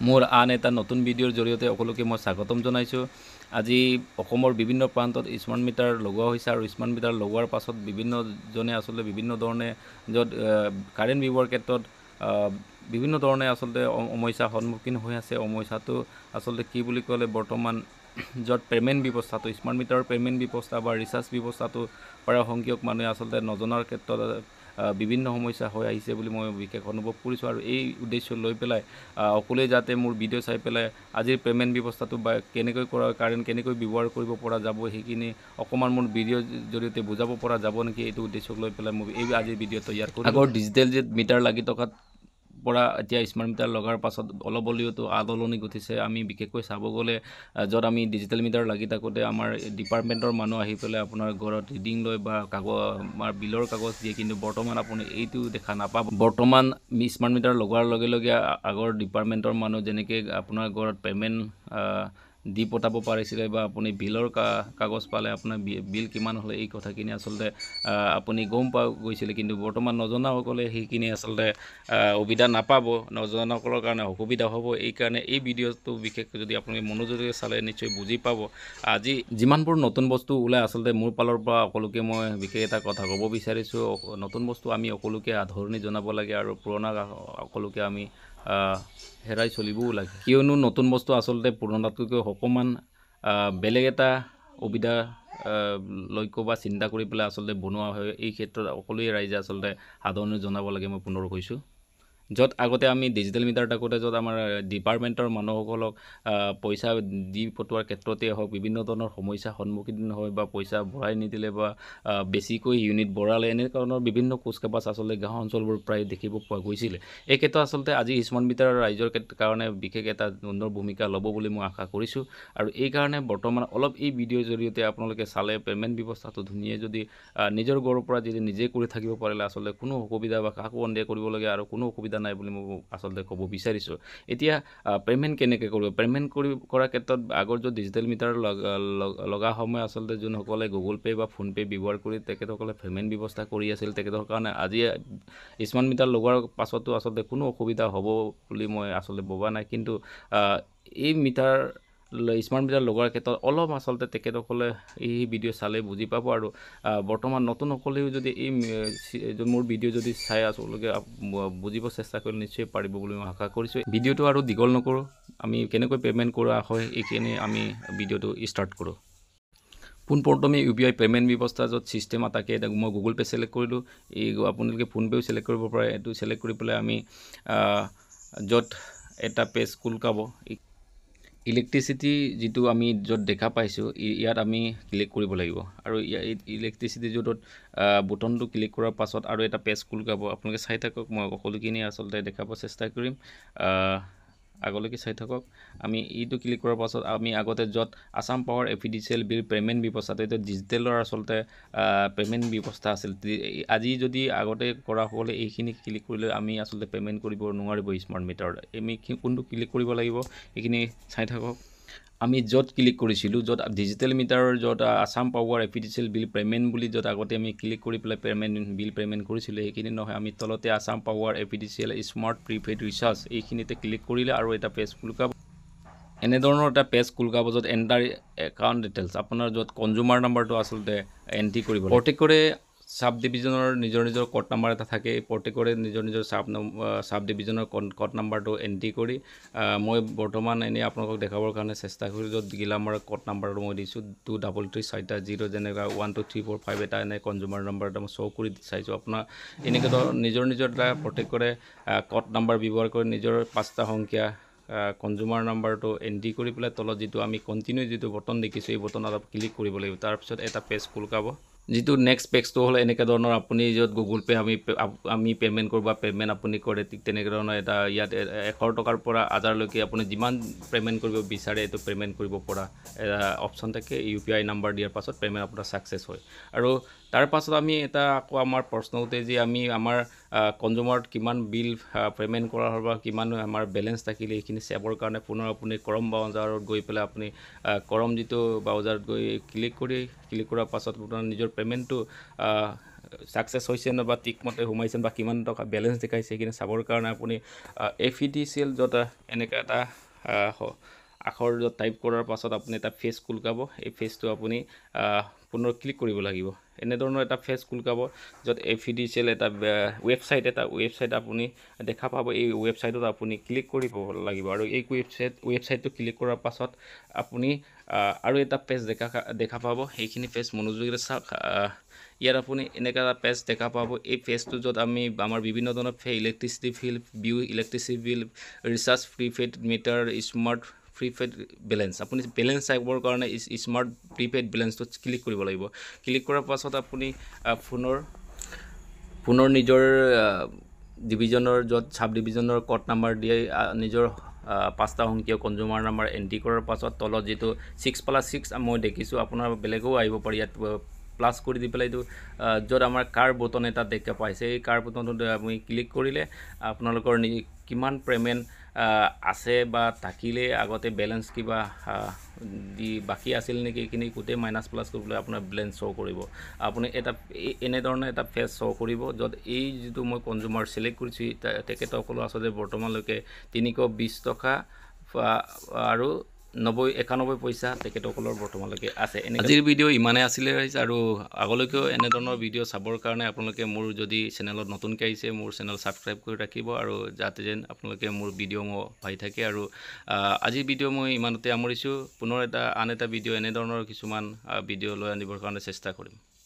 মোৰ আন এটা নতুন ভিডিঅ'ৰ জৰিয়তে সকলোকে মই স্বাগতম জনাইছোঁ। আজি অসমৰ বিভিন্ন প্ৰান্তত স্মাৰ্ট মিটাৰ লগোৱা হৈছে আৰু স্মাৰ্ট মিটাৰ লগোৱাৰ পাছত বিভিন্নজনে আচলতে বিভিন্ন ধৰণে য'ত কাৰেণ্ট ব্যৱহাৰৰ ক্ষেত্ৰত বিভিন্ন ধৰণে আচলতে সমস্যাৰ সন্মুখীন হৈ আছে। সমস্যাটো আচলতে কি বুলি ক'লে বৰ্তমান য'ত পে'মেণ্ট ব্যৱস্থাটো স্মাৰ্ট মিটাৰৰ পে'মেণ্ট ব্যৱস্থা বা ৰিচাৰ্জ ব্যৱস্থাটো প্ৰায় সংখ্যক মানুহে আচলতে নজনাৰ ক্ষেত্ৰত বিভিন্ন সমস্যা হৈ আহিছে বুলি মই বিশেষ অনুভৱ কৰিছোঁ। আৰু এই উদ্দেশ্য লৈ পেলাই সকলোৱে যাতে মোৰ ভিডিঅ' চাই পেলাই আজিৰ পে'মেণ্ট ব্যৱস্থাটো বা কেনেকৈ কৰা কাৰেণ্ট কেনেকৈ ব্যৱহাৰ কৰিব পৰা যাব সেইখিনি অকণমান মোৰ ভিডিঅ'ৰ জৰিয়তে বুজাব পৰা যাব নেকি, এইটো উদ্দেশ্যক লৈ পেলাই মই এই আজিৰ ভিডিঅ' তৈয়াৰ কৰিলোঁ। আগৰ ডিজিটেল যে মিটাৰ লাগি থকাত পৰা এতিয়া স্মাৰ্ট মিটাৰ লগাৰ পাছত অলপ হ'লেওতো আদৰণি ঘটিছে। আমি বিশেষকৈ চাব গ'লে য'ত আমি ডিজিটেল মিটাৰ লাগি থাকোঁতে আমাৰ ডিপাৰ্টমেণ্টৰ মানুহ আহি পেলাই আপোনাৰ ঘৰত ৰিডিং লয় বা আমাৰ বিলৰ কাগজ দিয়ে, কিন্তু বৰ্তমান আপুনি এইটো দেখা নাপাব। বৰ্তমান স্মাৰ্ট মিটাৰ লগোৱাৰ লগে লগে আগৰ ডিপাৰ্টমেণ্টৰ মানুহ যেনেকৈ আপোনাৰ ঘৰত পে'মেণ্ট দি পঠাব পাৰিছিলে বা আপুনি বিলৰ কাগজ পালে আপোনাৰ বিল কিমান হ'লে এই কথাখিনি আচলতে আপুনি গম পোৱা গৈছিলে, কিন্তু বৰ্তমান নজনাসকলে সেইখিনি আচলতে সুবিধা নাপাব। নজনাসকলৰ কাৰণে অসুবিধা হ'ব। এইকাৰণে এই ভিডিঅ'টো বিশেষকৈ যদি আপুনি মনোযোগেৰে চালে নিশ্চয় বুজি পাব। আজি যিমানবোৰ নতুন বস্তু ওলাই আচলতে মোৰ ফালৰ পৰা সকলোকে মই বিশেষ এটা কথা ক'ব বিচাৰিছোঁ, নতুন বস্তু আমি সকলোকে আদৰণি জনাব লাগে আৰু পুৰণা সকলোকে আমি হেৰাই চলিবও লাগে, কিয়নো নতুন বস্তু আচলতে পুৰণাতকৈ অকণমান বেলেগ এটা সুবিধা লক্ষ্য বা চিন্তা কৰি পেলাই আচলতে বনোৱা হয়। এই ক্ষেত্ৰত সকলোৱে ৰাইজে আচলতে আদৰণি জনাব লাগে, মই পুনৰ কৈছোঁ। য'ত আগতে আমি ডিজিটেল মিটাৰ থাকোঁতে য'ত আমাৰ ডিপাৰ্টমেণ্টৰ মানুহসকলক পইচা দি পঠোৱাৰ ক্ষেত্ৰতেই হওক বিভিন্ন ধৰণৰ সমস্যাৰ সন্মুখীন হয় বা পইচা ভৰাই নিদিলে বা বেছিকৈ ইউনিট বঢ়ালে এনে ধৰণৰ বিভিন্ন কুচকাৱাজ আচলতে গাঁও অঞ্চলবোৰ প্ৰায় দেখিব পোৱা গৈছিলে। এই ক্ষেত্ৰত আচলতে আজি স্মাৰ্ট মিটাৰ ৰাইজৰ কাৰণে বিশেষ এটা সুন্দৰ ভূমিকা ল'ব বুলি মই আশা কৰিছোঁ। আৰু এইকাৰণে বৰ্তমান অলপ এই ভিডিঅ'ৰ জৰিয়তে আপোনালোকে চালে পে'মেণ্ট ব্যৱস্থাটো ধুনীয়া যদি নিজৰ ঘৰৰ পৰা যদি নিজে কৰি থাকিব পাৰিলে আচলতে কোনো অসুবিধা বা কাকো সন্দেহ কৰিবলগীয়া আৰু কোনো অসুবিধা নাই বুলি মই আচলতে ক'ব বিচাৰিছোঁ। এতিয়া পে'মেণ্ট কেনেকৈ কৰিব? পে'মেণ্ট কৰাৰ ক্ষেত্ৰত আগৰ য'ত ডিজিটেল মিটাৰ লগা সময় আচলতে যোনসকলে গুগল পে' বা ফোনপে' ব্যৱহাৰ কৰি তেখেতসকলে পে'মেণ্ট ব্যৱস্থা কৰি আছিল, তেখেতৰ কাৰণে আজি স্মাৰ্ট মিটাৰ লগোৱাৰ পাছতো আচলতে কোনো অসুবিধা হ'ব বুলি মই আচলতে ভবা নাই। কিন্তু এই স্মাৰ্ট মিটাৰ লগোৱাৰ ক্ষেত্ৰত অলপ আচলতে তেখেতসকলে এই ভিডিঅ' চালে বুজি পাব। আৰু বৰ্তমান নতুনসকলেও যদি এই মোৰ ভিডিঅ' যদি চাই আচলতে বুজিব চেষ্টা কৰিলে নিশ্চয় পাৰিব বুলি মই আশা কৰিছোঁ। ভিডিঅ'টো আৰু দীঘল নকৰোঁ, আমি কেনেকৈ পে'মেণ্ট কৰা হয় এইখিনি আমি ভিডিঅ'টো ষ্টাৰ্ট কৰোঁ। পোনপ্ৰথমে UPI পে'মেণ্ট ব্যৱস্থা য'ত ছিষ্টেম থাকে, মই গুগল পে' ছিলেক্ট কৰিলোঁ। আপোনালোকে ফোনপে'ও ছিলেক্ট কৰিব পাৰে। এইটো ছিলেক্ট কৰি পেলাই আমি য'ত এটা পেজ খোল খাব, ইলেক্ট্ৰিচিটি যিটো আমি য'ত দেখা পাইছোঁ ইয়াত আমি ক্লিক কৰিব লাগিব। আৰু ইলেক্ট্ৰিচিটি য'ত বুটনটো ক্লিক কৰাৰ পাছত আৰু এটা পেজ খোল খাব। আপোনালোকে চাই থাকক, মই সকলোখিনি আচলতে দেখাব চেষ্টা কৰিম। আগলৈকে চাই থাকক। আমি এইটো ক্লিক কৰাৰ পাছত আমি আগতে য'ত আছাম পাৱাৰ এফিডিচিয়েল বিল পে'মেণ্ট ব্যৱস্থাটো এইটো ডিজিটেলৰ আচলতে পে'মেণ্ট ব্যৱস্থা আছিল। আজি যদি আগতে কৰা হ'লে এইখিনি ক্লিক কৰিলে আমি আচলতে পে'মেণ্ট কৰিব নোৱাৰিব স্মাৰ্ট মিটাৰত। আমি কোনটো ক্লিক কৰিব লাগিব এইখিনি চাই থাকক। আমি য'ত ক্লিক কৰিছিলোঁ, য'ত ডিজিটেল মিটাৰৰ য'ত আছাম পাৱাৰ এফিডিচিয়েল বিল পে'মেণ্ট বুলি য'ত আগতে আমি ক্লিক কৰি পেলাই বিল পে'মেণ্ট কৰিছিলোঁ, সেইখিনি নহয়। আমি তলতে আছাম পাৱাৰ এফিডিচিয়েল স্মাৰ্ট প্ৰিপেইড ৰিচাৰ্জ এইখিনিতে ক্লিক কৰিলে আৰু এটা পেজ খোল খাব। এনেধৰণৰ এটা পেজ খোল খাব য'ত এণ্টাৰ একাউণ্ট ডিটেইলছ, আপোনাৰ য'ত কনজিউমাৰ নাম্বাৰটো আচলতে এণ্ট্ৰি কৰিব লাগিব। প্ৰত্যেকৰে চাব ডিভিজনৰ নিজৰ নিজৰ ক'ড নাম্বাৰ এটা থাকে। প্ৰত্যেকৰে নিজৰ নিজৰ চাব ডিভিজনৰ ক'ড নাম্বাৰটো এণ্ট্ৰি কৰি মই বৰ্তমান এনেই আপোনালোকক দেখাবৰ কাৰণে চেষ্টা কৰিছোঁ। য'ত গিলামাৰ ক'ড নাম্বাৰটো মই দিছোঁ 23340, যেনেকৈ 1 2 3 4 5 এটা এনে কনজিউমাৰ নাম্বাৰ এটা মই শ্ব' কৰি চাইছোঁ। আপোনাৰ এনেকৈ নিজৰ নিজৰ এটা প্ৰত্যেকৰে ক'ড নাম্বাৰ ব্যৱহাৰ কৰি নিজৰ 5টা সংখ্যা কনজিউমাৰ নাম্বাৰটো এণ্ট্ৰি কৰি পেলাই তলত যিটো আমি কণ্টিনিউ যিটো বটন দেখিছোঁ এই বটন অলপ ক্লিক কৰিব লাগিব। তাৰপিছত এটা পেজ খোল খাব। যিটো নেক্সট পেজটো হ'লে এনেকৈ ধৰণৰ আপুনি য'ত গুগল পে' আমি পে'মেণ্ট কৰোঁ বা পে'মেণ্ট আপুনি কৰে, ঠিক তেনেকৈ ধৰণৰ এটা ইয়াত 100 টকাৰ পৰা 1000লৈকে আপুনি যিমান পে'মেণ্ট কৰিব বিচাৰে এইটো পে'মেণ্ট কৰিব পৰা অপশ্যন থাকে। UPI নাম্বাৰ দিয়াৰ পাছত পে'মেণ্ট আপোনাৰ ছাকচেছ হয়। আৰু তাৰ পাছত আমি এটা আকৌ আমাৰ প্ৰশ্ন উঠে যে আমি আমাৰ কনজিউমাৰত কিমান বিল পে'মেণ্ট কৰা হ'ল বা কিমান আমাৰ বেলেঞ্চ থাকিলে এইখিনি চেভৰ কাৰণে পুনৰ আপুনি ক্ৰম ব্ৰাউজাৰত গৈ পেলাই আপুনি ক্ৰম যিটো ব্ৰাউজাৰত গৈ ক্লিক কৰাৰ পাছত আপোনাৰ নিজৰ পে'মেণ্টটো ছাকচেছ হৈছে নে বা ঠিকমতে সোমাইছে বা কিমান টকা বেলেঞ্চ দেখাইছে সেইখিনি চাবৰ কাৰণে আপুনি FEDCL য'ত এনেকুৱা এটা আখৰ য'ত টাইপ কৰাৰ পাছত আপুনি এটা ফেচ খোলকাব এই ফেচটো আপুনি পুনৰ ক্লিক কৰিব লাগিব এনেধৰণৰ এটা ফেচ খোলকাব য'ত FEDCL এটা ৱেবছাইট আপুনি দেখা পাব এই ৱেবছাইটত আপুনি ক্লিক কৰিব লাগিব আৰু এই ৱেবছাইটটো ক্লিক কৰাৰ পাছত আপুনি আৰু এটা পেজ দেখা পাব সেইখিনি পেজ মনোযোগেৰে চাওক ইয়াত আপুনি এনেকুৱা এটা পেজ দেখা পাব এই পেজটো য'ত আমি আমাৰ বিভিন্ন ধৰণৰ electricity bill electricity bill recharge prepaid meter smart prepaid balance আপুনি বেলেঞ্চ চাবৰ কাৰণে স্মাৰ্ট প্ৰিপেইড বেলেঞ্চটোত ক্লিক কৰিব লাগিব ক্লিক কৰাৰ পাছত আপুনি পুনৰ নিজৰ ডিভিজনৰ য'ত সাব ডিভিজনৰ কোড নাম্বাৰ দিয়ে নিজৰ 5টা অংকীয় কনজিউমাৰ নাম্বাৰ এন্ট্ৰি কৰাৰ পাছত তলত যেটো 6+6 মই দেখিছোঁ আপোনাৰ বেলেগও আহিব পাৰি ইয়াত প্লাস কৰি দি পেলাই এইটো য'ত আমাৰ কাৰ বটন এটা দেখা পাইছে এই কাৰ বটনটো আমি ক্লিক কৰিলে আপোনালোকৰ কিমান পেমেন্ট আছে বা থাকিলে আগতে বেলেঞ্চ কিবা দি বাকি আছিল নেকি কিনি কোটে মাইনাস প্লাস কৰিবলৈ আপোনাৰ বেলেঞ্চ শো কৰিব আপুনি এটা এনে ধৰণে এটা পেজ শো কৰিব য'ত এই যেটো মই কনজিউমাৰ সিলেক্ট কৰিছি তেখেতসকলৰ আসলে বৰ্তমানলৈকে 320 টকা আৰু 91 পইচা তেখেতসকলৰ বৰ্তমানলৈকে আছে আজিৰ ভিডিঅ' ইমানে আছিলে আৰু আগলৈকেও এনে ধৰণৰ ভিডিঅ' চাবৰ কাৰণে আপোনালোকে মোৰ যদি চেনেলত নতুনকৈ আহিছে মোৰ চেনেল সাবস্ক্ৰাইব কৰি ৰাখিব আৰু যাতে যেন আপোনালোকে মোৰ ভিডিঅ' পাই থাকে আৰু আজিৰ ভিডিঅ' মই ইমানতে সামৰিছোঁ পুনৰ আন এটা ভিডিঅ' এনে ধৰণৰ কিছুমান ভিডিঅ' লৈ আনিবৰ কাৰণে চেষ্টা কৰিম